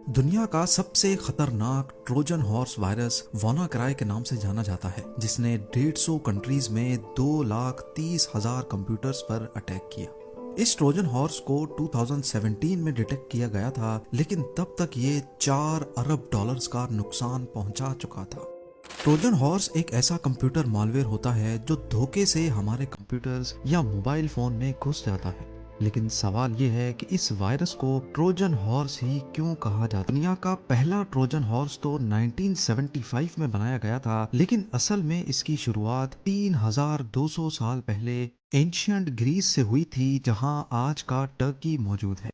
دنیا کا سب سے خطرناک ٹروجن ہارس وائرس وانا کرائے کے نام سے جانا جاتا ہے، جس نے 150 کنٹریز میں 2,30,000 کمپیوٹرز پر اٹیک کیا۔ اس ٹروجن ہارس کو 2017 میں ڈیٹیکٹ کیا گیا تھا، لیکن تب تک یہ $4 ارب کا نقصان پہنچا چکا تھا۔ ٹروجن ہارس ایک ایسا کمپیوٹر مالویئر ہوتا ہے جو دھوکے سے ہمارے کمپیوٹرز یا موبائل فون میں گھس جاتا ہے۔ لیکن سوال یہ ہے کہ اس وائرس کو ٹروجن ہارس ہی کیوں کہا جاتا ہے؟ دنیا کا پہلا ٹروجن ہارس تو 1975 میں بنایا گیا تھا، لیکن اصل میں اس کی شروعات 3200 سال پہلے اینشینٹ گریس سے ہوئی تھی، جہاں آج کا ٹرکی موجود ہے۔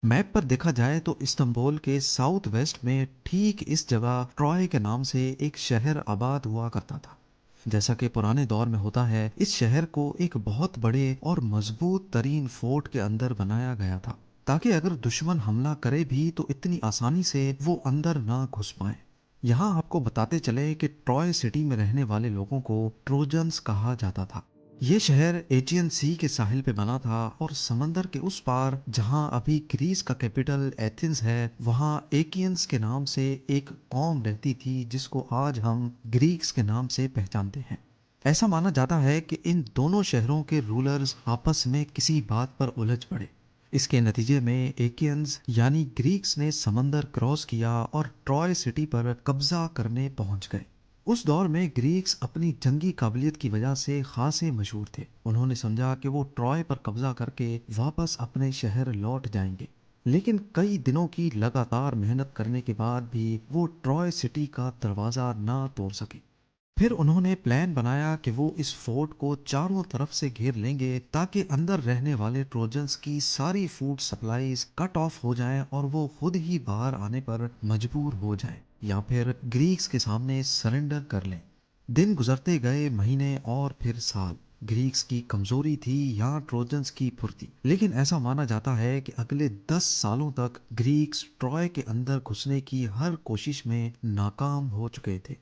میپ پر دیکھا جائے تو استنبول کے ساؤتھ ویسٹ میں ٹھیک اس جگہ ٹرائے کے نام سے ایک شہر آباد ہوا کرتا تھا۔ جیسا کہ پرانے دور میں ہوتا ہے، اس شہر کو ایک بہت بڑے اور مضبوط ترین فورٹ کے اندر بنایا گیا تھا، تاکہ اگر دشمن حملہ کرے بھی تو اتنی آسانی سے وہ اندر نہ گھس پائیں۔ یہاں آپ کو بتاتے چلے کہ ٹرائے سٹی میں رہنے والے لوگوں کو ٹروجنز کہا جاتا تھا۔ یہ شہر ایجین سی کے ساحل پہ بنا تھا، اور سمندر کے اس پار جہاں ابھی گریس کا کیپٹل ایتھنز ہے، وہاں ایکینز کے نام سے ایک قوم رہتی تھی جس کو آج ہم گریکس کے نام سے پہچانتے ہیں۔ ایسا مانا جاتا ہے کہ ان دونوں شہروں کے رولرز آپس میں کسی بات پر الجھ پڑے۔ اس کے نتیجے میں ایکینز یعنی گریکس نے سمندر کراس کیا اور ٹرائے سٹی پر قبضہ کرنے پہنچ گئے۔ اس دور میں گریکس اپنی جنگی قابلیت کی وجہ سے خاصے مشہور تھے۔ انہوں نے سمجھا کہ وہ ٹرائے پر قبضہ کر کے واپس اپنے شہر لوٹ جائیں گے، لیکن کئی دنوں کی لگاتار محنت کرنے کے بعد بھی وہ ٹرائے سٹی کا دروازہ نہ توڑ سکے۔ پھر انہوں نے پلان بنایا کہ وہ اس فورٹ کو چاروں طرف سے گھیر لیں گے، تاکہ اندر رہنے والے ٹروجنز کی ساری فوڈ سپلائیز کٹ آف ہو جائیں اور وہ خود ہی باہر آنے پر مجبور ہو جائیں، یا پھر گریکس کے سامنے سرنڈر کر لیں۔ دن گزرتے گئے، مہینے اور پھر سال۔ گریکس کی کمزوری تھی یا ٹروجنز کی پھرتی، لیکن ایسا مانا جاتا ہے کہ اگلے 10 سالوں تک گریکس ٹرائے کے اندر گھسنے کی ہر کوشش میں ناکام ہو چکے تھے۔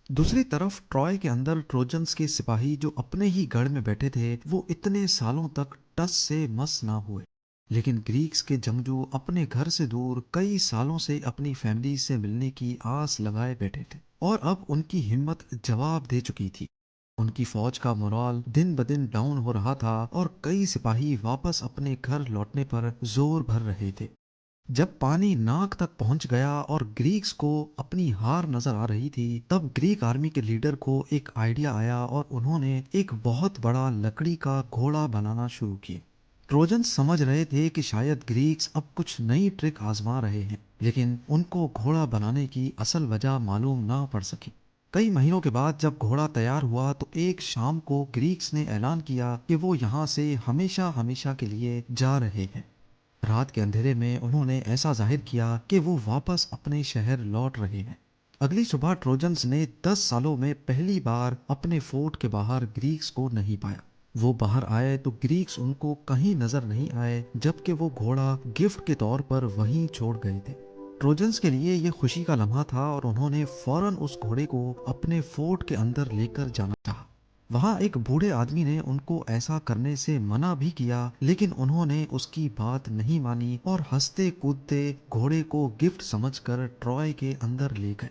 دوسری طرف ٹرائے کے اندر ٹروجنز کے سپاہی جو اپنے ہی گڑھ میں بیٹھے تھے، وہ اتنے سالوں تک ٹس سے مس نہ ہوئے۔ لیکن گریکس کے جنگجو اپنے گھر سے دور کئی سالوں سے اپنی فیملی سے ملنے کی آس لگائے بیٹھے تھے، اور اب ان کی ہمت جواب دے چکی تھی۔ ان کی فوج کا مورال دن بدن ڈاؤن ہو رہا تھا، اور کئی سپاہی واپس اپنے گھر لوٹنے پر زور بھر رہے تھے۔ جب پانی ناک تک پہنچ گیا اور گریکس کو اپنی ہار نظر آ رہی تھی، تب گریک آرمی کے لیڈر کو ایک آئیڈیا آیا، اور انہوں نے ایک بہت بڑا لکڑی کا گھوڑا بنانا شروع کیا۔ ٹروجن سمجھ رہے تھے کہ شاید گریکس اب کچھ نئی ٹرک آزما رہے ہیں، لیکن ان کو گھوڑا بنانے کی اصل وجہ معلوم نہ پڑ سکی۔ کئی مہینوں کے بعد جب گھوڑا تیار ہوا تو ایک شام کو گریکس نے اعلان کیا کہ وہ یہاں سے ہمیشہ ہمیشہ کے لیے جا رہے ہیں۔ رات کے اندھیرے میں انہوں نے ایسا ظاہر کیا کہ وہ واپس اپنے شہر لوٹ رہے ہیں۔ اگلی صبح ٹروجنز نے 10 سالوں میں پہلی بار اپنے فورٹ کے باہر گریکس کو نہیں پایا۔ وہ باہر آئے تو گریکس ان کو کہیں نظر نہیں آئے، جبکہ وہ گھوڑا گفٹ کے طور پر وہیں چھوڑ گئے تھے۔ ٹروجنز کے لیے یہ خوشی کا لمحہ تھا، اور انہوں نے فوراً اس گھوڑے کو اپنے فورٹ کے اندر لے کر جانا چاہا۔ وہاں ایک بوڑھے آدمی نے ان کو ایسا کرنے سے منع بھی کیا، لیکن انہوں نے اس کی بات نہیں مانی اور ہنستے کودتے گھوڑے کو گفٹ سمجھ کر ٹرائے کے اندر لے گئے۔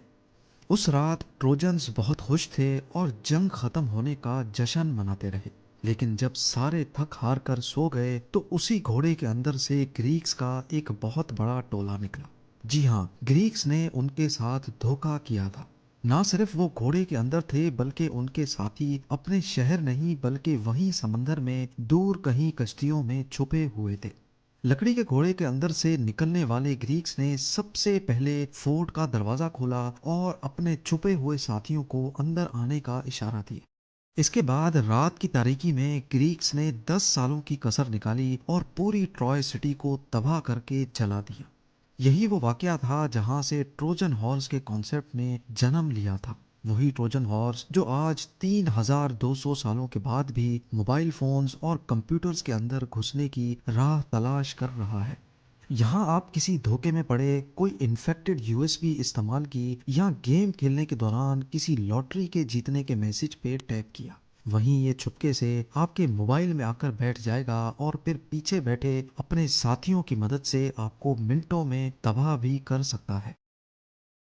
اس رات ٹروجنز بہت خوش تھے اور جنگ ختم ہونے کا جشن مناتے رہے، لیکن جب سارے تھک ہار کر سو گئے تو اسی گھوڑے کے اندر سے گریکس کا ایک بہت بڑا ٹولہ نکلا۔ جی ہاں، گریکس نے ان کے ساتھ دھوکہ کیا تھا۔ نہ صرف وہ گھوڑے کے اندر تھے، بلکہ ان کے ساتھی اپنے شہر نہیں بلکہ وہیں سمندر میں دور کہیں کشتیوں میں چھپے ہوئے تھے۔ لکڑی کے گھوڑے کے اندر سے نکلنے والے گریکس نے سب سے پہلے فورٹ کا دروازہ کھولا اور اپنے چھپے ہوئے ساتھیوں کو اندر آنے کا اشارہ دیا۔ اس کے بعد رات کی تاریکی میں گریکس نے 10 سالوں کی کسر نکالی اور پوری ٹرائے سٹی کو تباہ کر کے جلا دیا۔ یہی وہ واقعہ تھا جہاں سے ٹروجن ہارس کے کانسیپٹ نے جنم لیا تھا، وہی ٹروجن ہارس جو آج 3200 سالوں کے بعد بھی موبائل فونز اور کمپیوٹرز کے اندر گھسنے کی راہ تلاش کر رہا ہے۔ یہاں آپ کسی دھوکے میں پڑے، کوئی انفیکٹڈ یو ایس بی استعمال کی، یا گیم کھیلنے کے دوران کسی لاٹری کے جیتنے کے میسج پہ ٹیپ کیا، वहीं ये चुपके से आपके मोबाइल में आकर बैठ जाएगा और फिर पीछे बैठे अपने साथियों की मदद से आपको मिनटों में तबाह भी कर सकता है।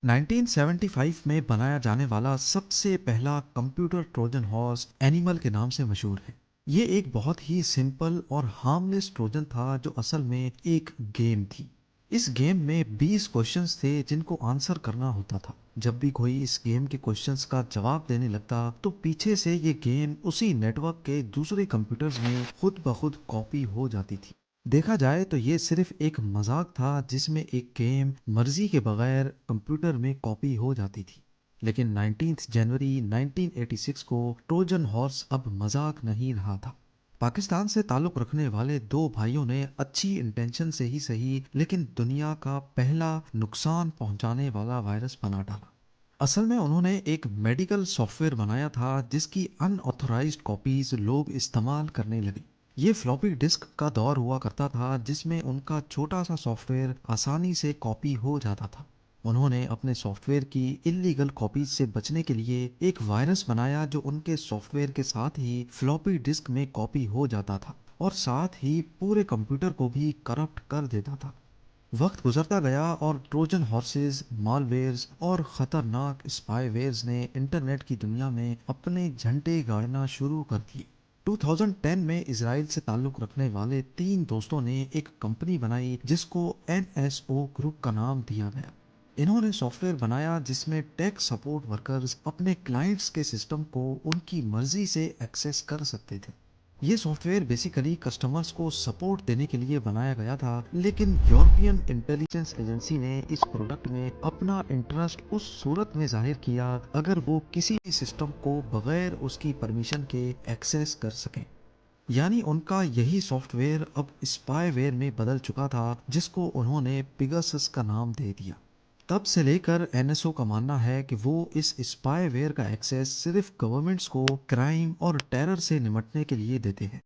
1975 में बनाया जाने वाला सबसे पहला कंप्यूटर ट्रोजन हॉर्स एनिमल के नाम से मशहूर है। ये एक बहुत ही सिंपल और हार्मलेस ट्रोजन था जो असल में एक गेम थी। इस गेम में 20 क्वेश्चंस थे जिनको आंसर करना होता था। जब भी कोई इस गेम के क्वेश्चंस का जवाब देने लगता तो पीछे से ये गेम उसी नेटवर्क के दूसरे कंप्यूटर्स में खुद ब खुद कॉपी हो जाती थी। देखा जाए तो ये सिर्फ एक मजाक था जिसमें एक गेम मर्जी के बगैर कंप्यूटर में कॉपी हो जाती थी। लेकिन 19 जनवरी 1986 को ट्रोजन हॉर्स अब मजाक नहीं रहा था। पाकिस्तान से ताल्लुक रखने वाले दो भाइयों ने अच्छी इंटेंशन से ही सही लेकिन दुनिया का पहला नुकसान पहुंचाने वाला वायरस बना डाला। असल में उन्होंने एक मेडिकल सॉफ्टवेयर बनाया था जिसकी अनऑथोराइज्ड कॉपीज लोग इस्तेमाल करने लगे। ये फ्लॉपी डिस्क का दौर हुआ करता था जिसमें उनका छोटा सा सॉफ्टवेयर आसानी से कॉपी हो जाता था। उन्होंने अपने सॉफ्टवेयर की इलीगल कॉपीज से बचने के लिए एक वायरस बनाया जो उनके सॉफ्टवेयर के साथ ही फ्लॉपी डिस्क में कॉपी हो जाता था और साथ ही पूरे कंप्यूटर को भी करप्ट कर देता था। वक्त गुजरता गया और ट्रोजन हॉर्सेस, मालवेयर्स और खतरनाक स्पाईवेयर्स ने इंटरनेट की दुनिया में अपने झंडे गाड़ना शुरू कर दिए। 2010 में इसराइल से ताल्लुक रखने वाले तीन दोस्तों ने एक कंपनी बनाई जिसको NSO ग्रुप का नाम दिया गया। इन्होंने सॉफ्टवेयर बनाया जिसमें टेक सपोर्ट वर्कर्स अपने क्लाइंट्स के सिस्टम को उनकी मर्जी से एक्सेस कर सकते थे। ये सॉफ्टवेयर बेसिकली कस्टमर्स को सपोर्ट देने के लिए बनाया गया था, लेकिन यूरोपियन इंटेलिजेंस एजेंसी ने इस प्रोडक्ट में अपना इंटरेस्ट उस सूरत में जाहिर किया अगर वो किसी भी सिस्टम को बगैर उसकी परमिशन के एक्सेस कर सकें। यानी उनका यही सॉफ्टवेयर अब स्पाईवेयर में बदल चुका था जिसको उन्होंने पिगासस का नाम दे दिया। तब से लेकर NSO का मानना है कि वो इस स्पाईवेयर का एक्सेस सिर्फ गवर्नमेंट्स को क्राइम और टेरर से निपटने के लिए देते हैं।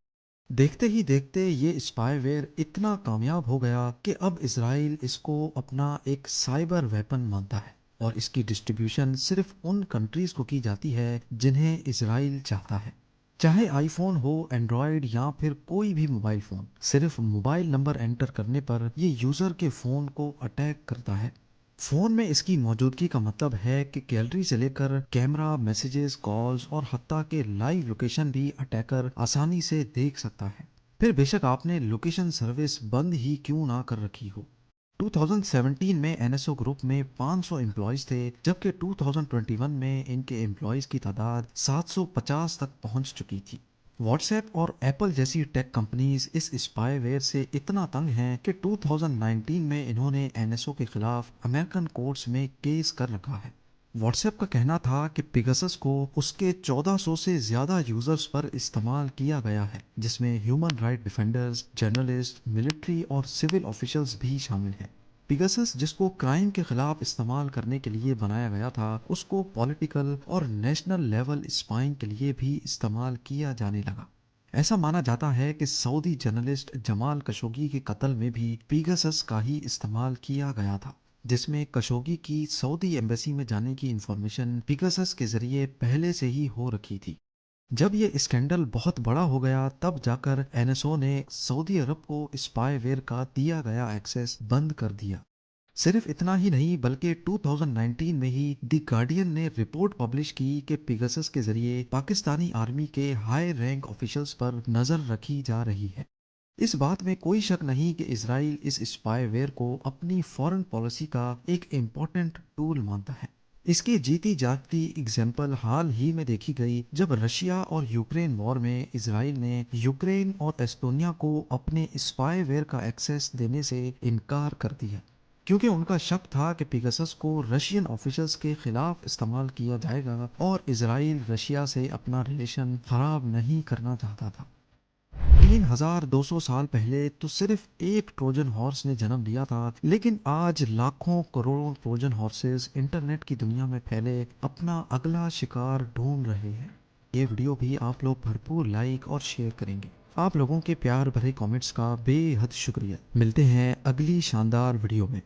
देखते ही देखते ये स्पाईवेयर इतना कामयाब हो गया कि अब इसराइल इसको अपना एक साइबर वेपन मानता है और इसकी डिस्ट्रीब्यूशन सिर्फ उन कंट्रीज को की जाती है जिन्हें इसराइल चाहता है। चाहे आईफोन हो, एंड्रॉयड या फिर कोई भी मोबाइल फोन, सिर्फ मोबाइल नंबर एंटर करने पर ये यूजर के फोन को अटैक करता है। फोन में इसकी मौजूदगी का मतलब है कि गैलरी से लेकर कैमरा, मैसेजेस, कॉल्स और हत्ता के लाइव लोकेशन भी अटैकर आसानी से देख सकता है। फिर बेशक आपने लोकेशन सर्विस बंद ही क्यों ना कर रखी हो। 2017 में NSO ग्रुप में 500 एम्प्लॉयज थे जबकि 2021 में इनके एम्प्लॉयज की तादाद 750 तक पहुंच चुकी थी। व्हाट्सएप और एप्पल जैसी टेक कंपनीज इस स्पाईवेयर से इतना तंग हैं कि 2019 में इन्होंने NSO के खिलाफ अमेरिकन कोर्ट्स में केस कर रखा है। व्हाट्सएप का कहना था कि पिगासस को उसके 1400 से ज्यादा यूजर्स पर इस्तेमाल किया गया है जिसमें human right defenders, journalist, military और सिविल ऑफिशियल्स भी शामिल हैं। पिगासस जिसको क्राइम के खिलाफ इस्तेमाल करने के लिए बनाया गया था उसको पॉलिटिकल और नेशनल लेवल स्पाइंग के लिए भी इस्तेमाल किया जाने लगा। ऐसा माना जाता है कि सऊदी जर्नलिस्ट जमाल कशोगी के कत्ल में भी पिगासस का ही इस्तेमाल किया गया था, जिसमें कशोगी की सऊदी एम्बेसी में जाने की इंफॉर्मेशन पिगासस के जरिए पहले से ही हो रखी थी। जब ये स्कैंडल बहुत बड़ा हो गया तब जाकर NSO ने सऊदी अरब को स्पाईवेयर का दिया गया एक्सेस बंद कर दिया। सिर्फ इतना ही नहीं बल्कि 2019 में ही द गार्डियन ने रिपोर्ट पब्लिश की कि पिगासस के जरिए पाकिस्तानी आर्मी के हाई रैंक ऑफिशियल्स पर नजर रखी जा रही है। इस बात में कोई शक नहीं कि इसराइल इस स्पाईवेयर को अपनी फॉरेन पॉलिसी का एक इम्पोर्टेंट टूल मानता है। इसकी जीती जागती एग्जाम्पल हाल ही में देखी गई जब रशिया और यूक्रेन वॉर में इसराइल ने यूक्रेन और एस्टोनिया को अपने स्पाईवेयर का एक्सेस देने से इनकार कर दिया क्योंकि उनका शक था कि पिगासस को रशियन ऑफिशियल्स के खिलाफ इस्तेमाल किया जाएगा और इसराइल रशिया से अपना रिलेशन खराब नहीं करना चाहता था। 3200 साल पहले तो सिर्फ एक ट्रोजन हॉर्स ने जन्म लिया था, लेकिन आज लाखों करोड़ों ट्रोजन हॉर्सेस इंटरनेट की दुनिया में फैले अपना अगला शिकार ढूंढ रहे हैं। ये वीडियो भी आप लोग भरपूर लाइक और शेयर करेंगे। आप लोगों के प्यार भरे कमेंट्स का बेहद शुक्रिया। मिलते हैं अगली शानदार वीडियो में।